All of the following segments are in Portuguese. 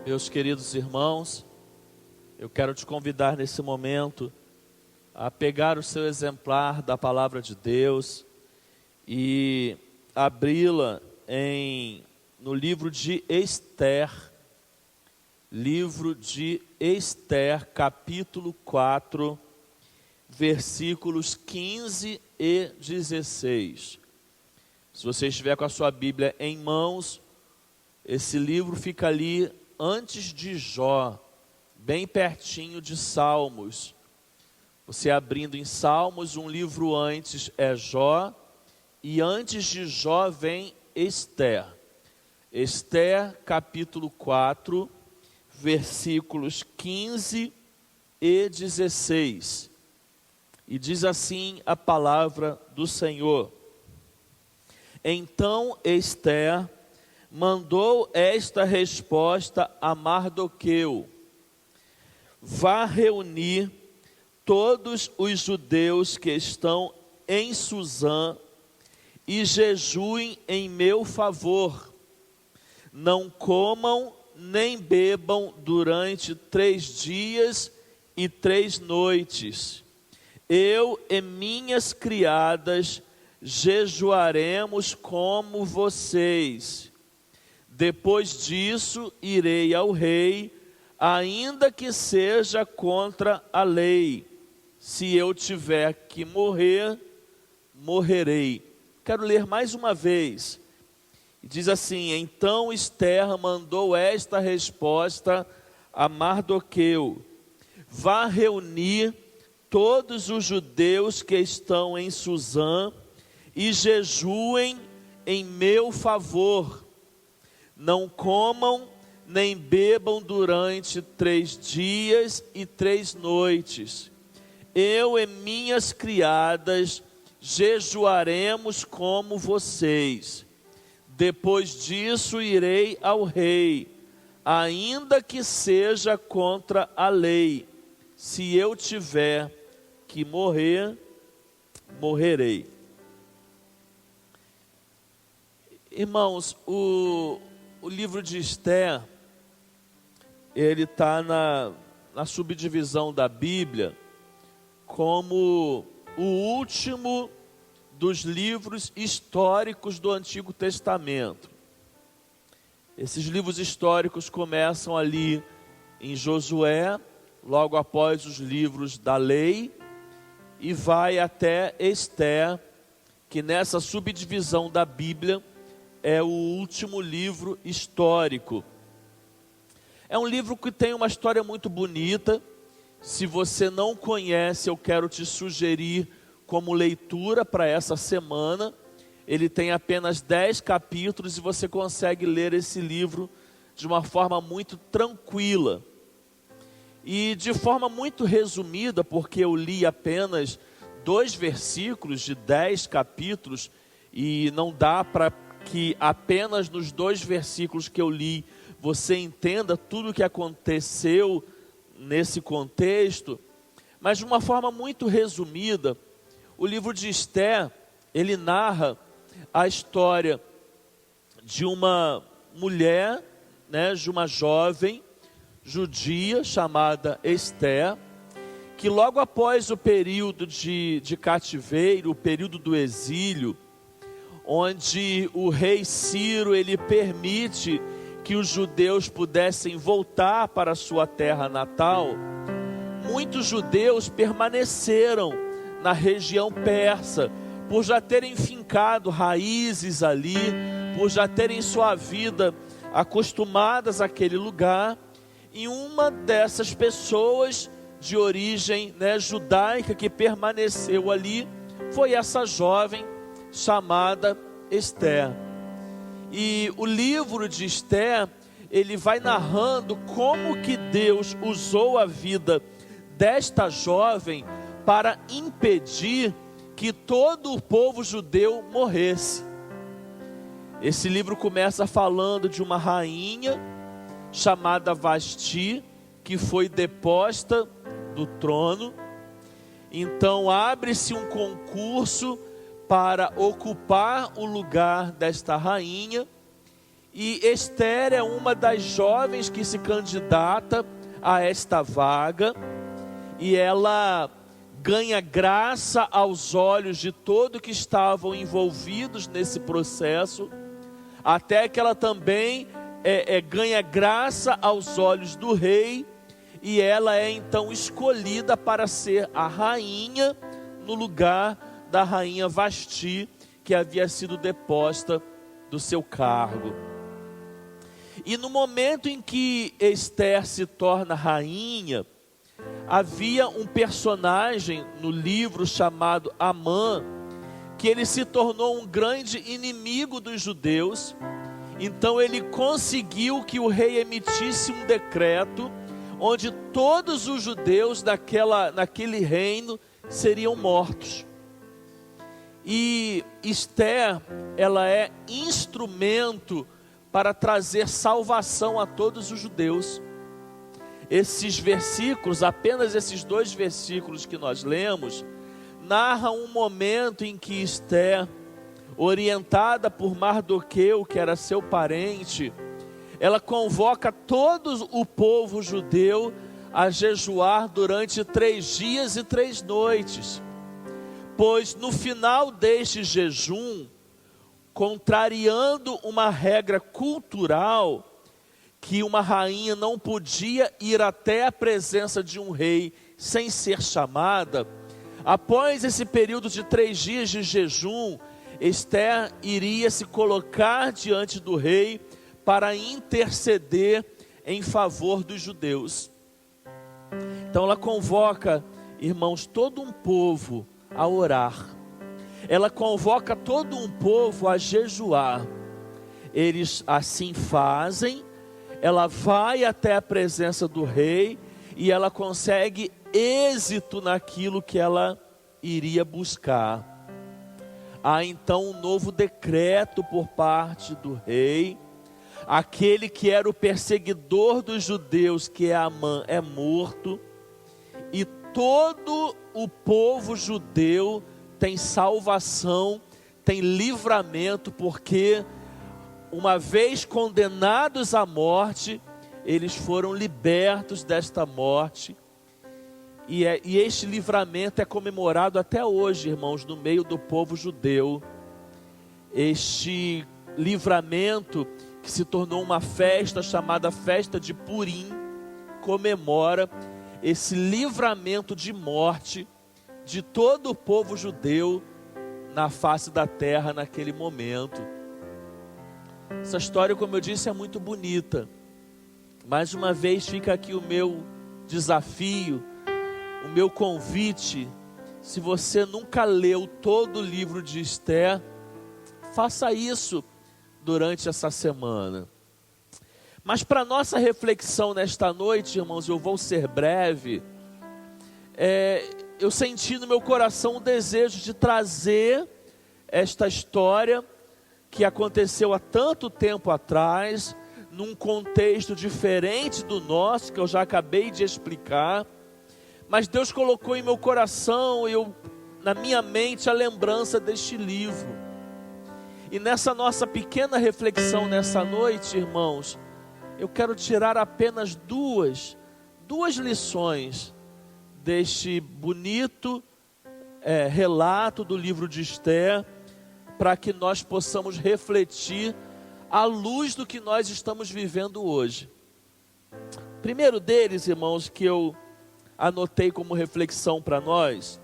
Meus queridos irmãos, eu quero te convidar nesse momento a pegar o seu exemplar da Palavra de Deus e abri-la no livro de Ester, capítulo 4, versículos 15 e 16. Se você estiver com a sua Bíblia em mãos, esse livro fica ali antes de Jó, bem pertinho de Salmos. Você abrindo em Salmos, um livro antes é Jó, e antes de Jó vem Ester. Ester, capítulo 4, versículos 15 e 16. E diz assim a palavra do Senhor: Então Ester mandou esta resposta a Mardoqueu: vá reunir todos os judeus que estão em Susã e jejuem em meu favor. Não comam nem bebam durante 3 dias e 3 noites. Eu e minhas criadas jejuaremos como vocês. Depois disso irei ao rei, ainda que seja contra a lei. Se eu tiver que morrer, morrerei. Quero ler mais uma vez. Diz assim: Então Ester mandou esta resposta a Mardoqueu: vá reunir todos os judeus que estão em Susã e jejuem em meu favor. Não comam nem bebam durante 3 dias e 3 noites. Eu e minhas criadas jejuaremos como vocês. Depois disso irei ao rei, ainda que seja contra a lei. Se eu tiver que morrer, morrerei. Irmãos, o livro de Ester, ele está na subdivisão da Bíblia como o último dos livros históricos do Antigo Testamento. Esses livros históricos começam ali em Josué, logo após os livros da lei, e vai até Ester, que nessa subdivisão da Bíblia é o último livro histórico. É um livro que tem uma história muito bonita. Se você não conhece, eu quero te sugerir como leitura para essa semana. Ele tem apenas 10 capítulos e você consegue ler esse livro de uma forma muito tranquila. E de forma muito resumida, porque eu li apenas 2 versículos de 10 capítulos e não dá para que apenas nos 2 versículos que eu li você entenda tudo o que aconteceu nesse contexto, mas de uma forma muito resumida, o livro de Ester, ele narra a história de uma mulher, de uma jovem judia chamada Ester, que logo após o período de cativeiro, o período do exílio, onde o rei Ciro ele permite que os judeus pudessem voltar para a sua terra natal, muitos judeus permaneceram na região persa, por já terem fincado raízes ali, por já terem sua vida acostumadas àquele lugar. E uma dessas pessoas de origem judaica que permaneceu ali foi essa jovem chamada Ester. E o livro de Ester, ele vai narrando como que Deus usou a vida desta jovem para impedir que todo o povo judeu morresse. Esse livro começa falando de uma rainha chamada Vasti, que foi deposta do trono. Então abre-se um concurso para ocupar o lugar desta rainha, E Esther é uma das jovens que se candidata a esta vaga, e ela ganha graça aos olhos de todos que estavam envolvidos nesse processo, até que ela também ganha graça aos olhos do rei, e ela é então escolhida para ser a rainha no lugar da rainha Vasti, que havia sido deposta do seu cargo. E no momento em que Esther se torna rainha, havia um personagem no livro chamado Amã, que ele se tornou um grande inimigo dos judeus. Então ele conseguiu que o rei emitisse um decreto, onde todos os judeus naquele reino seriam mortos. E Esther, ela é instrumento para trazer salvação a todos os judeus. Esses versículos, apenas esses 2 versículos que nós lemos, narram um momento em que Esther, orientada por Mardoqueu, que era seu parente, ela convoca todo o povo judeu a jejuar durante 3 dias e 3 noites. Pois no final deste jejum, contrariando uma regra cultural, que uma rainha não podia ir até a presença de um rei sem ser chamada, após esse período de 3 dias de jejum, Esther iria se colocar diante do rei para interceder em favor dos judeus. Então ela convoca, irmãos, todo um povo a orar. Ela convoca todo um povo a jejuar. Eles assim fazem. Ela vai até a presença do rei e ela consegue êxito naquilo que ela iria buscar. Há então um novo decreto por parte do rei. Aquele que era o perseguidor dos judeus, que é Amã, é morto. E todo o povo judeu tem salvação, tem livramento, porque uma vez condenados à morte, eles foram libertos desta morte. E este livramento é comemorado até hoje, irmãos, no meio do povo judeu. Este livramento, que se tornou uma festa chamada Festa de Purim, comemora esse livramento de morte de todo o povo judeu na face da terra naquele momento. Essa história, como eu disse, é muito bonita. Mais uma vez fica aqui o meu desafio, o meu convite. Se você nunca leu todo o livro de Esther, faça isso durante essa semana. Mas para nossa reflexão nesta noite, irmãos, eu vou ser breve. Eu senti no meu coração o desejo de trazer esta história que aconteceu há tanto tempo atrás, num contexto diferente do nosso, que eu já acabei de explicar. Mas Deus colocou em meu coração, na minha mente, a lembrança deste livro. E nessa nossa pequena reflexão nessa noite, irmãos, eu quero tirar apenas duas lições deste bonito relato do livro de Esther, para que nós possamos refletir à luz do que nós estamos vivendo hoje. O primeiro deles, irmãos, que eu anotei como reflexão para nós,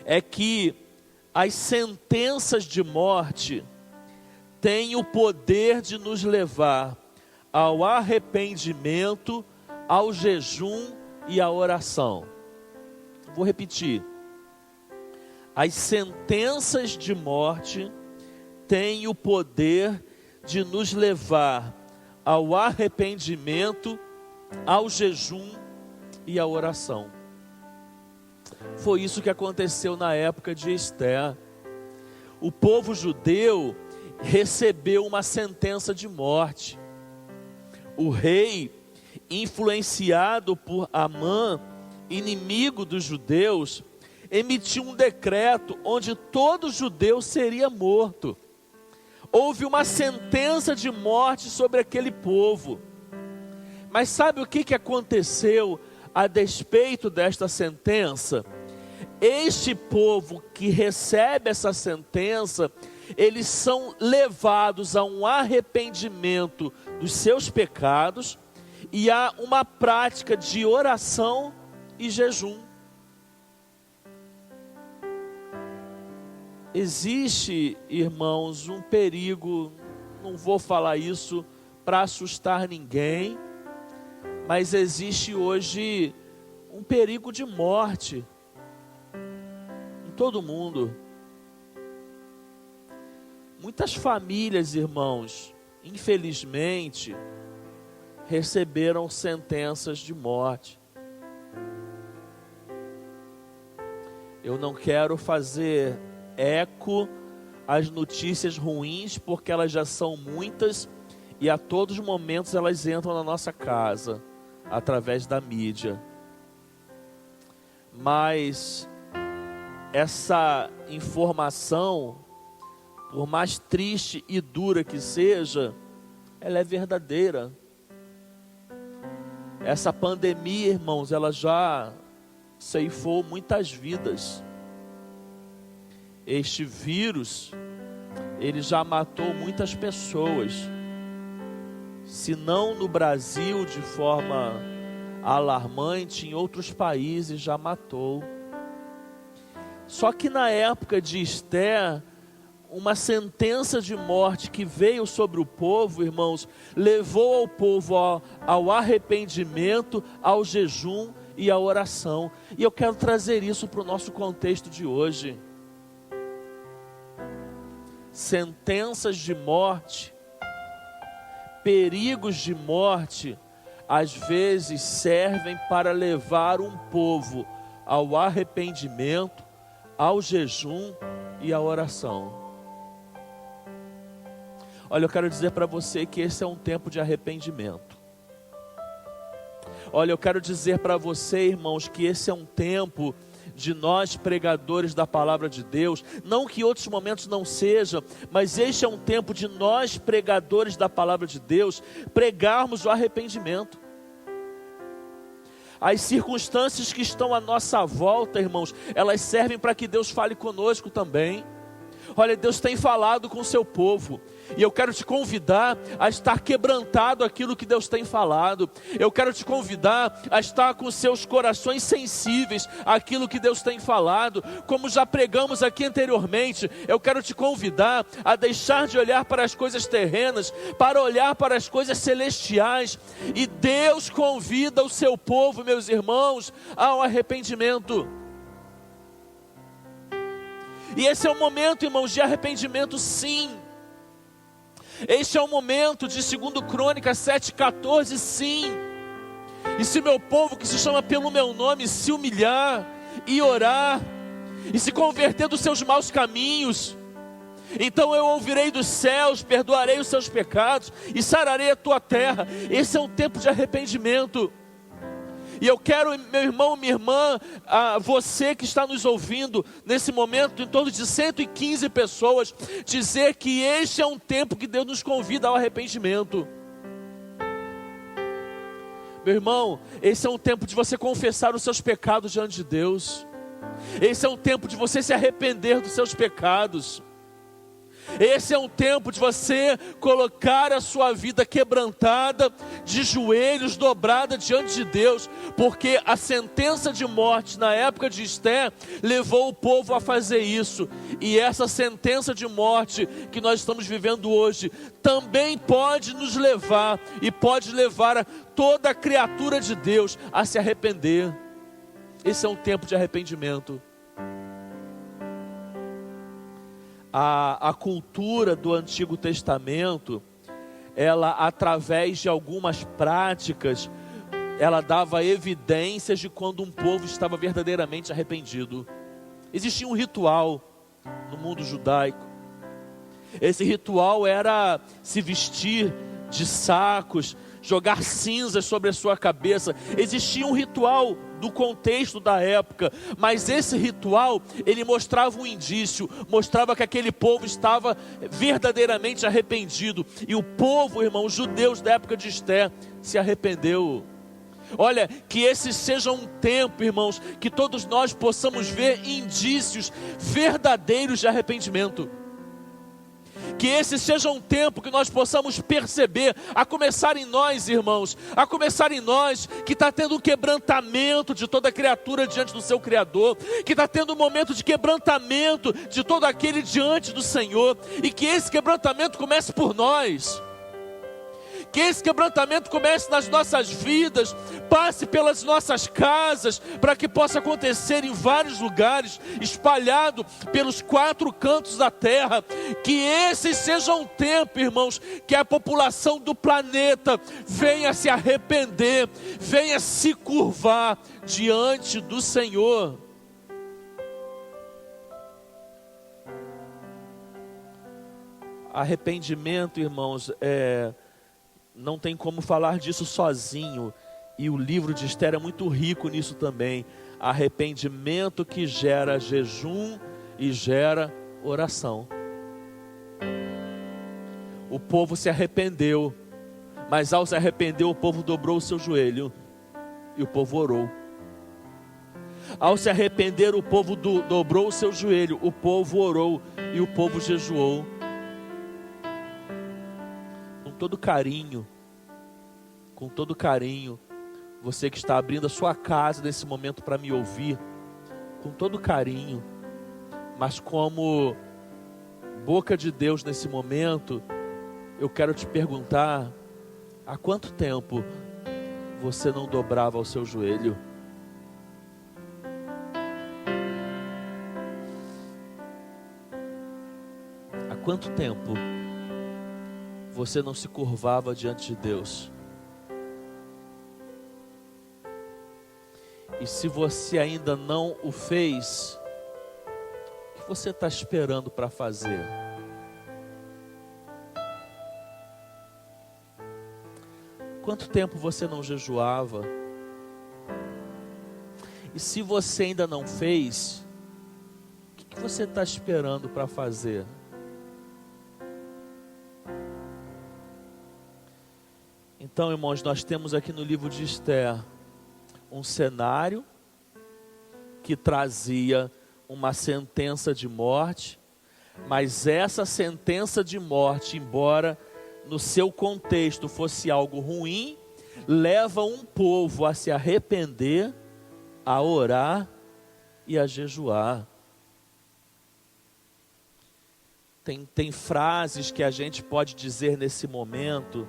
é que as sentenças de morte têm o poder de nos levar ao arrependimento, ao jejum e à oração. Vou repetir. As sentenças de morte têm o poder de nos levar ao arrependimento, ao jejum e à oração. Foi isso que aconteceu na época de Esther. O povo judeu recebeu uma sentença de morte. O rei, influenciado por Amã, inimigo dos judeus, emitiu um decreto onde todo judeu seria morto. houve uma sentença de morte sobre aquele povo. Mas sabe o que aconteceu a despeito desta sentença? Este povo que recebe essa sentença, eles são levados a um arrependimento dos seus pecados e a uma prática de oração e jejum. Existe, irmãos, um perigo, não vou falar isso para assustar ninguém, mas existe hoje um perigo de morte em todo mundo. Muitas famílias, irmãos, infelizmente, receberam sentenças de morte. Eu não quero fazer eco às notícias ruins, porque elas já são muitas e a todos os momentos elas entram na nossa casa, através da mídia. Mas essa informação, por mais triste e dura que seja, ela é verdadeira. Essa pandemia, irmãos, ela já ceifou muitas vidas. Este vírus, ele já matou muitas pessoas. Se não no Brasil de forma alarmante, em outros países já matou. Só que na época de Esther, uma sentença de morte que veio sobre o povo, irmãos, levou ao povo ao arrependimento, ao jejum e à oração. E eu quero trazer isso para o nosso contexto de hoje. Sentenças de morte, perigos de morte, às vezes servem para levar um povo ao arrependimento, ao jejum e à oração. Olha, eu quero dizer para você que esse é um tempo de arrependimento. Olha, eu quero dizer para você, irmãos, que esse é um tempo de nós pregadores da palavra de Deus, não que outros momentos não sejam, mas este é um tempo de nós pregadores da palavra de Deus, pregarmos o arrependimento. As circunstâncias que estão à nossa volta, irmãos, elas servem para que Deus fale conosco também. Olha, Deus tem falado com o seu povo, e eu quero te convidar a estar quebrantado aquilo que Deus tem falado. Eu quero te convidar a estar com seus corações sensíveis àquilo que Deus tem falado. Como já pregamos aqui anteriormente, eu quero te convidar a deixar de olhar para as coisas terrenas, para olhar para as coisas celestiais. E Deus convida o seu povo, meus irmãos, ao arrependimento. E esse é o momento, irmãos, de arrependimento, sim. Este é o momento de 2 Crônicas 7,14, sim. E se meu povo, que se chama pelo meu nome, se humilhar e orar, e se converter dos seus maus caminhos, então eu ouvirei dos céus, perdoarei os seus pecados e sararei a tua terra. Esse é um tempo de arrependimento. E eu quero, meu irmão, minha irmã, você que está nos ouvindo nesse momento, em torno de 115 pessoas, dizer que este é um tempo que Deus nos convida ao arrependimento. Meu irmão, esse é um tempo de você confessar os seus pecados diante de Deus. Esse é um tempo de você se arrepender dos seus pecados. Esse é um tempo de você colocar a sua vida quebrantada, de joelhos, dobrada diante de Deus, porque a sentença de morte na época de Esther levou o povo a fazer isso. E essa sentença de morte que nós estamos vivendo hoje também pode nos levar e pode levar a toda a criatura de Deus a se arrepender. Esse é um tempo de arrependimento. A cultura do Antigo Testamento, ela, através de algumas práticas, ela dava evidências de quando um povo estava verdadeiramente arrependido. Existia um ritual no mundo judaico. Esse ritual era se vestir de sacos, jogar cinzas sobre a sua cabeça. Existia um ritual do contexto da época, mas esse ritual, ele mostrava um indício, mostrava que aquele povo estava verdadeiramente arrependido. E o povo, irmãos, os judeus da época de Esther, se arrependeu. Olha, que esse seja um tempo, irmãos, que todos nós possamos ver indícios verdadeiros de arrependimento. Que esse seja um tempo que nós possamos perceber, a começar em nós, irmãos, a começar em nós, que está tendo um quebrantamento de toda criatura diante do seu Criador, que está tendo um momento de quebrantamento de todo aquele diante do Senhor, e que esse quebrantamento comece por nós. Que esse quebrantamento comece nas nossas vidas, passe pelas nossas casas, para que possa acontecer em vários lugares, espalhado pelos 4 cantos da terra. Que esse seja um tempo, irmãos, que a população do planeta venha se arrepender, venha se curvar diante do Senhor. Arrependimento, irmãos, não tem como falar disso sozinho, e o livro de Esther é muito rico nisso também. Arrependimento que gera jejum e gera oração. O povo se arrependeu, mas ao se arrepender o povo dobrou o seu joelho e o povo orou. Ao se arrepender o povo dobrou o seu joelho, o povo orou e o povo jejuou. Com todo carinho, você que está abrindo a sua casa nesse momento para me ouvir, com todo carinho, mas como boca de Deus nesse momento, eu quero te perguntar: há quanto tempo você não dobrava o seu joelho? Há quanto tempo você não se curvava diante de Deus? E se você ainda não o fez, o que você está esperando para fazer? Quanto tempo você não jejuava? E se você ainda não fez, o que você está esperando para fazer? Então, irmãos, nós temos aqui no livro de Esther um cenário que trazia uma sentença de morte, mas essa sentença de morte, embora no seu contexto fosse algo ruim, leva um povo a se arrepender, a orar e a jejuar. Tem frases que a gente pode dizer nesse momento,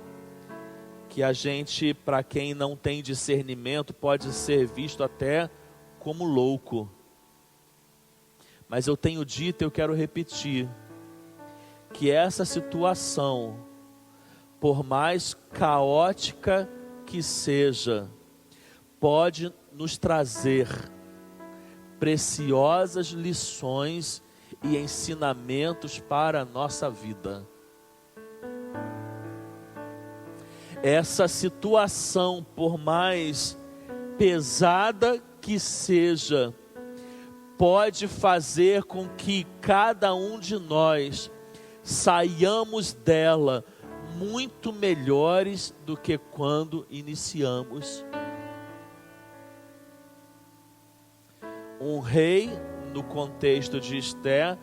que a gente, para quem não tem discernimento, pode ser visto até como louco. Mas eu tenho dito, eu quero repetir, que essa situação, por mais caótica que seja, pode nos trazer preciosas lições e ensinamentos para a nossa vida. Essa situação, por mais pesada que seja, pode fazer com que cada um de nós saiamos dela muito melhores do que quando iniciamos. Um rei, no contexto de Esther,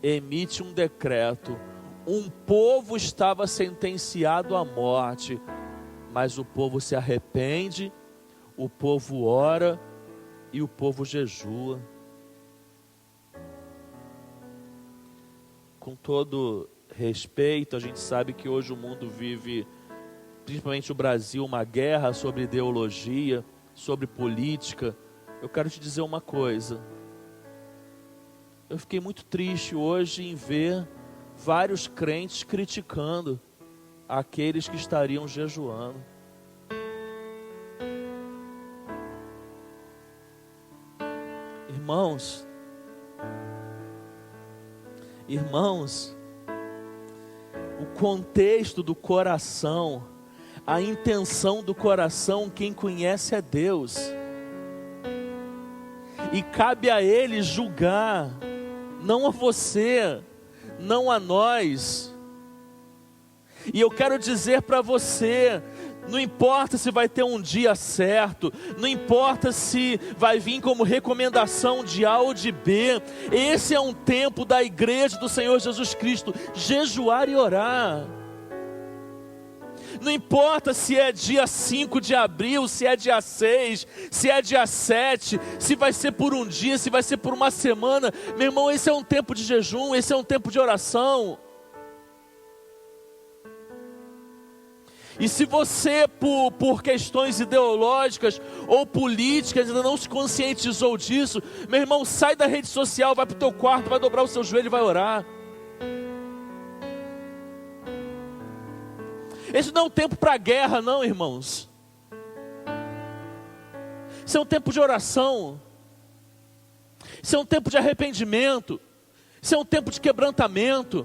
emite um decreto. Um povo estava sentenciado à morte, mas o povo se arrepende, o povo ora e o povo jejua. Com todo respeito, a gente sabe que hoje o mundo vive, principalmente o Brasil, uma guerra sobre ideologia, sobre política. Eu quero te dizer uma coisa. Eu fiquei muito triste hoje em ver vários crentes criticando aqueles que estariam jejuando. Irmãos, o contexto do coração, a intenção do coração, quem conhece é Deus. E cabe a Ele julgar, não a você, não a nós. E eu quero dizer para você, não importa se vai ter um dia certo, não importa se vai vir como recomendação de A ou de B, esse é um tempo da igreja do Senhor Jesus Cristo, jejuar e orar. Não importa se é dia 5 de abril, se é dia 6, se é dia 7, se vai ser por um dia, se vai ser por uma semana. Meu irmão, esse é um tempo de jejum, esse é um tempo de oração. E se você, por questões ideológicas ou políticas, ainda não se conscientizou disso, meu irmão, sai da rede social, vai para o teu quarto, vai dobrar o seu joelho e vai orar. Esse não é um tempo para guerra, não, irmãos. Isso é um tempo de oração. Isso é um tempo de arrependimento. Isso é um tempo de quebrantamento.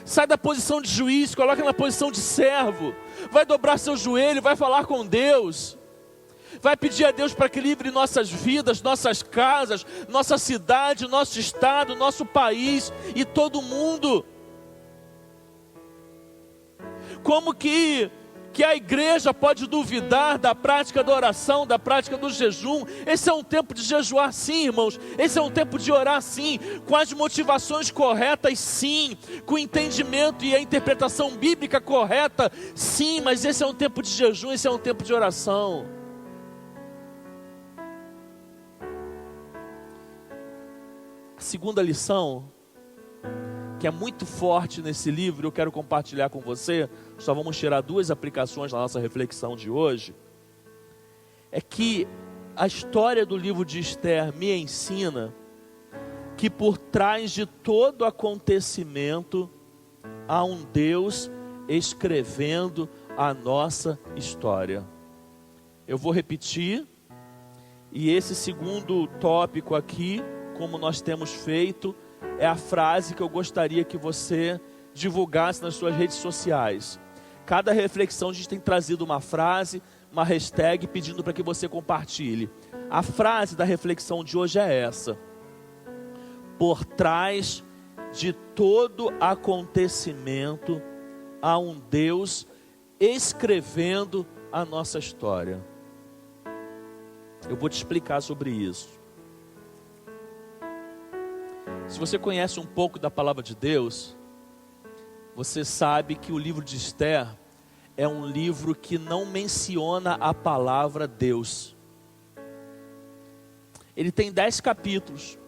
Sai da posição de juiz, coloca na posição de servo. Vai dobrar seu joelho, vai falar com Deus. Vai pedir a Deus para que livre nossas vidas, nossas casas, nossa cidade, nosso estado, nosso país e todo mundo. Como que a igreja pode duvidar da prática da oração, da prática do jejum? Esse é um tempo de jejuar sim, irmãos. Esse é um tempo de orar sim, com as motivações corretas sim, com o entendimento e a interpretação bíblica correta sim, mas esse é um tempo de jejum, esse é um tempo de oração. A segunda lição, que é muito forte nesse livro, eu quero compartilhar com você, só vamos tirar 2 aplicações na nossa reflexão de hoje, é que a história do livro de Esther me ensina que por trás de todo acontecimento, há um Deus escrevendo a nossa história. Eu vou repetir, e esse segundo tópico aqui, como nós temos feito, é a frase que eu gostaria que você divulgasse nas suas redes sociais. Cada reflexão a gente tem trazido uma frase, uma hashtag pedindo para que você compartilhe. A frase da reflexão de hoje é essa: por trás de todo acontecimento há um Deus escrevendo a nossa história. Eu vou te explicar sobre isso. Se você conhece um pouco da palavra de Deus, você sabe que o livro de Esther é um livro que não menciona a palavra Deus. Ele tem 10 capítulos.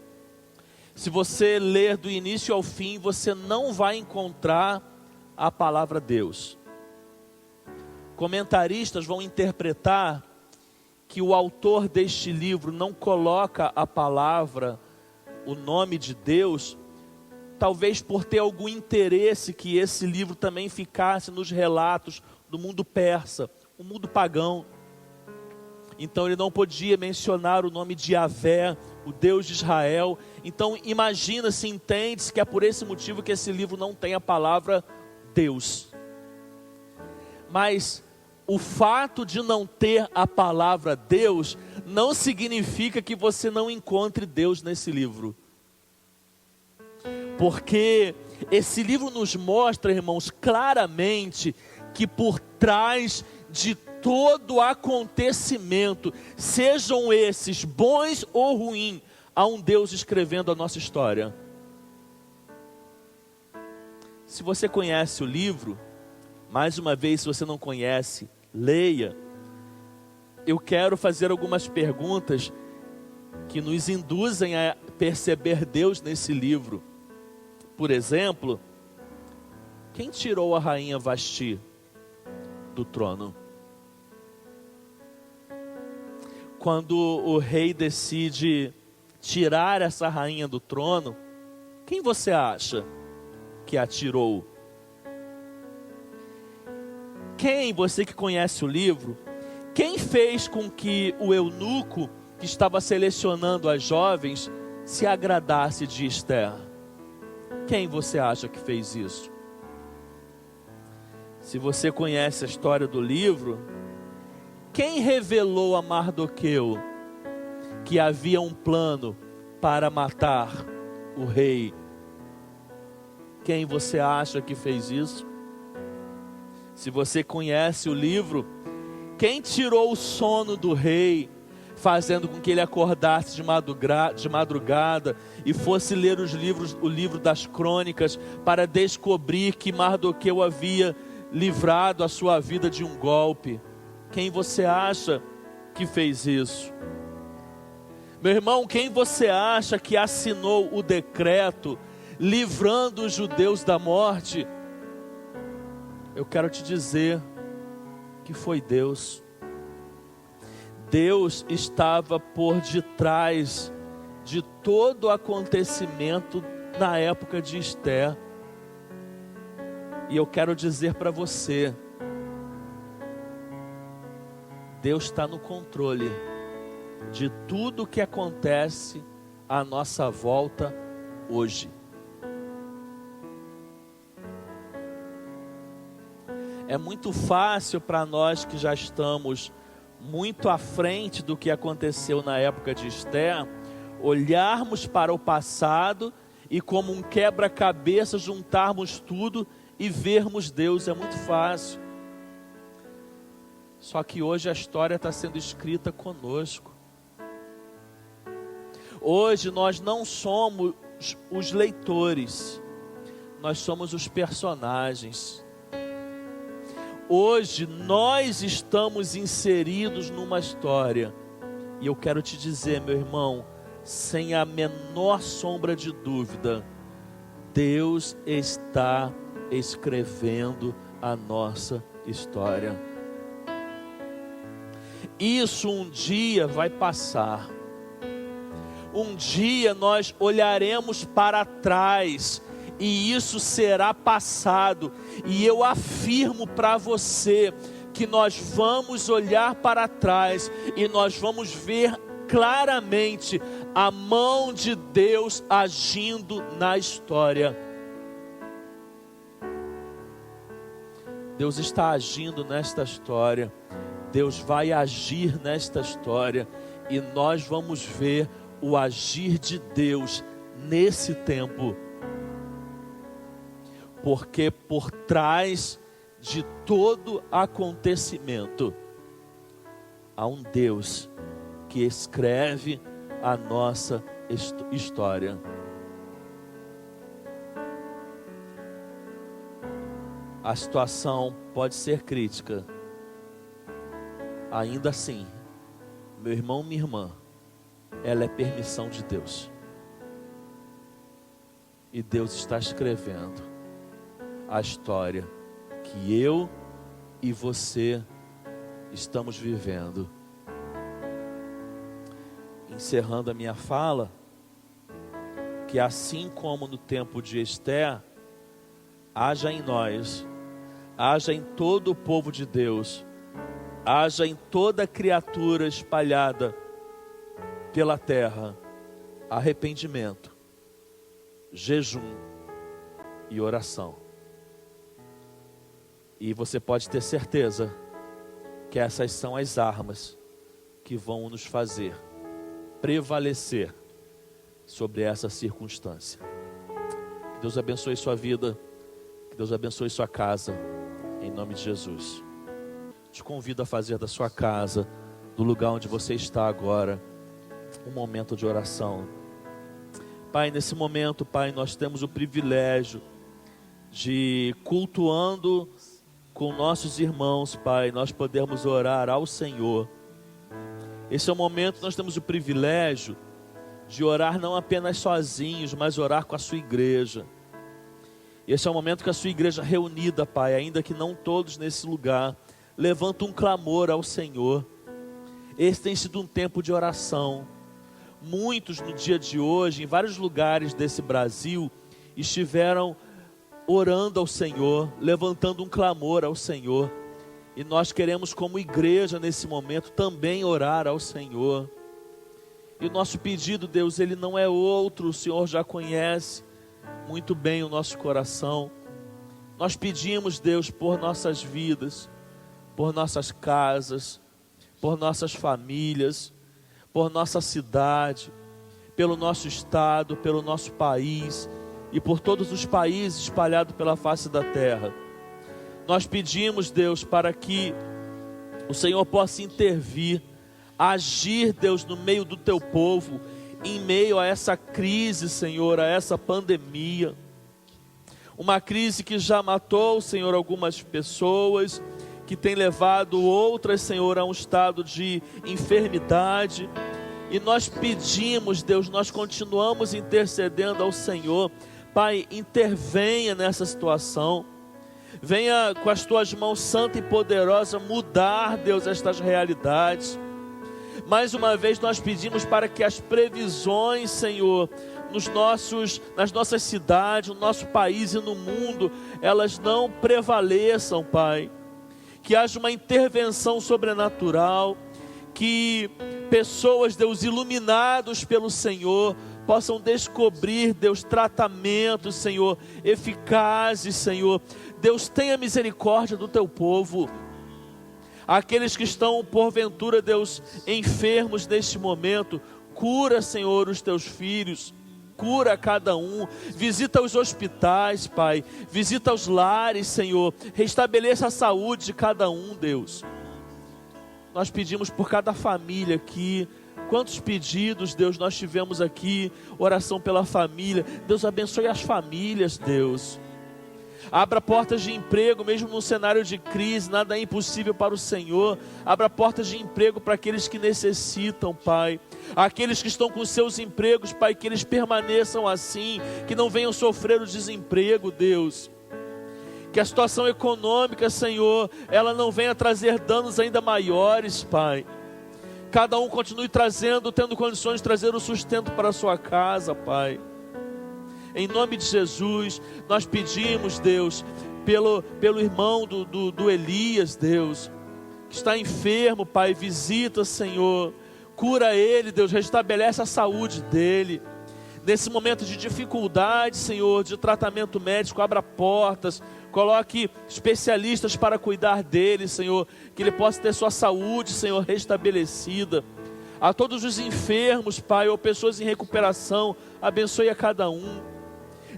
Se você ler do início ao fim, você não vai encontrar a palavra Deus. Comentaristas vão interpretar que o autor deste livro não coloca a palavra, o nome de Deus, talvez por ter algum interesse que esse livro também ficasse nos relatos do mundo persa, o mundo pagão. Então ele não podia mencionar o nome de Yahvé, o Deus de Israel. Então imagina-se, entende-se que é por esse motivo que esse livro não tem a palavra Deus. Mas o fato de não ter a palavra Deus não significa que você não encontre Deus nesse livro. Porque esse livro nos mostra, irmãos, claramente que por trás de todo acontecimento, sejam esses bons ou ruins, há um Deus escrevendo a nossa história. Se você conhece o livro, mais uma vez, se você não conhece, leia. Eu quero fazer algumas perguntas que nos induzem a perceber Deus nesse livro. Por exemplo, quem tirou a rainha Vasti do trono? Quando o rei decide tirar essa rainha do trono, quem você acha que a tirou? Quem, você que conhece o livro, quem fez com que o eunuco que estava selecionando as jovens se agradasse de Esther? Quem você acha que fez isso? Se você conhece a história do livro, quem revelou a Mardoqueu que havia um plano para matar o rei? Quem você acha que fez isso? Se você conhece o livro, quem tirou o sono do rei, fazendo com que ele acordasse de madrugada e fosse ler o livro das crônicas para descobrir que Mardoqueu havia livrado a sua vida de um golpe? Quem você acha que fez isso? Meu irmão, quem você acha que assinou o decreto livrando os judeus da morte? Eu quero te dizer que foi Deus. Deus estava por detrás de todo o acontecimento na época de Esther. E eu quero dizer para você, Deus está no controle de tudo que acontece à nossa volta hoje. É muito fácil para nós que já estamos muito à frente do que aconteceu na época de Esther, olharmos para o passado e, como um quebra-cabeça, juntarmos tudo e vermos Deus. É muito fácil. Só que hoje a história está sendo escrita conosco. Hoje nós não somos os leitores, nós somos os personagens. Hoje nós estamos inseridos numa história. E eu quero te dizer, meu irmão, sem a menor sombra de dúvida, Deus está escrevendo a nossa história. Isso um dia vai passar. Um dia nós olharemos para trás e isso será passado. E eu afirmo para você que nós vamos olhar para trás e nós vamos ver claramente a mão de Deus agindo na história. Deus está agindo nesta história. Deus vai agir nesta história. E nós vamos ver o agir de Deus nesse tempo. Porque por trás de todo acontecimento há um Deus que escreve a nossa história. A situação pode ser crítica. Ainda assim, meu irmão, minha irmã, ela é permissão de Deus. E Deus está escrevendo a história que eu e você estamos vivendo. Encerrando a minha fala, que assim como no tempo de Esther, haja em nós, haja em todo o povo de Deus, haja em toda criatura espalhada pela terra, arrependimento, jejum e oração. E você pode ter certeza que essas são as armas que vão nos fazer prevalecer sobre essa circunstância. Que Deus abençoe sua vida, que Deus abençoe sua casa, em nome de Jesus. Te convido a fazer da sua casa, do lugar onde você está agora, um momento de oração. Pai, nesse momento, Pai, nós temos o privilégio de, cultuando com nossos irmãos, Pai, nós podemos orar ao Senhor. Esse é o momento que nós temos o privilégio de orar não apenas sozinhos, mas orar com a sua igreja. Esse é o momento que a sua igreja reunida, Pai, ainda que não todos nesse lugar, levanta um clamor ao Senhor. Esse tem sido um tempo de oração. Muitos no dia de hoje, em vários lugares desse Brasil, estiveram orando ao Senhor, levantando um clamor ao Senhor. E nós queremos, como igreja, nesse momento, também orar ao Senhor. E o nosso pedido, Deus, ele não é outro, o Senhor já conhece muito bem o nosso coração. Nós pedimos, Deus, por nossas vidas, por nossas casas, por nossas famílias, por nossa cidade, pelo nosso estado, pelo nosso país e por todos os países espalhados pela face da terra. Nós pedimos, Deus, para que o Senhor possa intervir, agir, Deus, no meio do teu povo, em meio a essa crise, Senhor, a essa pandemia. Uma crise que já matou, Senhor, algumas pessoas, que tem levado outras, Senhor, a um estado de enfermidade. E nós pedimos, Deus, nós continuamos intercedendo ao Senhor. Pai, intervenha nessa situação. Venha com as tuas mãos santa e poderosa mudar, Deus, estas realidades. Mais uma vez nós pedimos para que as previsões, Senhor, nas nossas cidades, no nosso país e no mundo, elas não prevaleçam, Pai. Que haja uma intervenção sobrenatural, que pessoas, Deus, iluminados pelo Senhor, possam descobrir, Deus, tratamentos, Senhor, eficazes, Senhor. Deus, tenha misericórdia do teu povo. Aqueles que estão, porventura, Deus, enfermos neste momento, cura, Senhor, os teus filhos. Cura cada um, visita os hospitais, Pai, visita os lares, Senhor, restabeleça a saúde de cada um, Deus. Nós pedimos por cada família aqui. Quantos pedidos, Deus, nós tivemos aqui, oração pela família. Deus abençoe as famílias, Deus. Abra portas de emprego, mesmo num cenário de crise, nada é impossível para o Senhor. Abra portas de emprego para aqueles que necessitam, Pai. Aqueles que estão com seus empregos, Pai, que eles permaneçam assim, que não venham sofrer o desemprego, Deus. Que a situação econômica, Senhor, ela não venha trazer danos ainda maiores, Pai. Cada um continue tendo condições de trazer o sustento para a sua casa, Pai. Em nome de Jesus, nós pedimos, Deus, pelo irmão do Elias, Deus, que está enfermo, Pai, visita, Senhor, cura ele, Deus, restabelece a saúde dele. Nesse momento de dificuldade, Senhor, de tratamento médico, abra portas, coloque especialistas para cuidar dele, Senhor, que ele possa ter sua saúde, Senhor, restabelecida. A todos os enfermos, Pai, ou pessoas em recuperação, abençoe a cada um.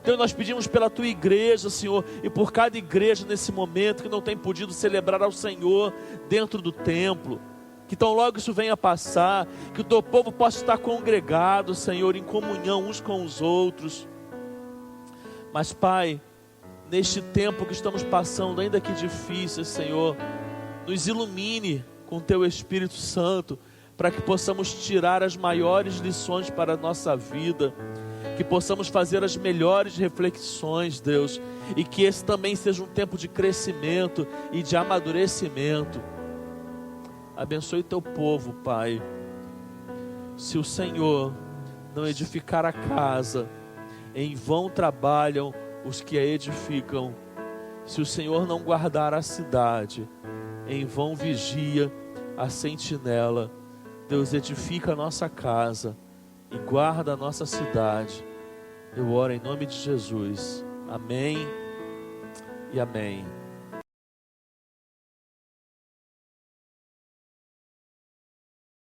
Deus, nós pedimos pela tua igreja, Senhor, e por cada igreja nesse momento que não tem podido celebrar ao Senhor dentro do templo. Que tão logo isso venha passar, que o teu povo possa estar congregado, Senhor, em comunhão uns com os outros. Mas, Pai, neste tempo que estamos passando, ainda que difícil, Senhor, nos ilumine com teu Espírito Santo, para que possamos tirar as maiores lições para a nossa vida, que possamos fazer as melhores reflexões, Deus, e que esse também seja um tempo de crescimento e de amadurecimento. Abençoe o teu povo, Pai. Se o Senhor não edificar a casa, em vão trabalham os que a edificam. Se o Senhor não guardar a cidade, em vão vigia a sentinela. Deus, edifica a nossa casa e guarda a nossa cidade. Eu oro em nome de Jesus. Amém e amém.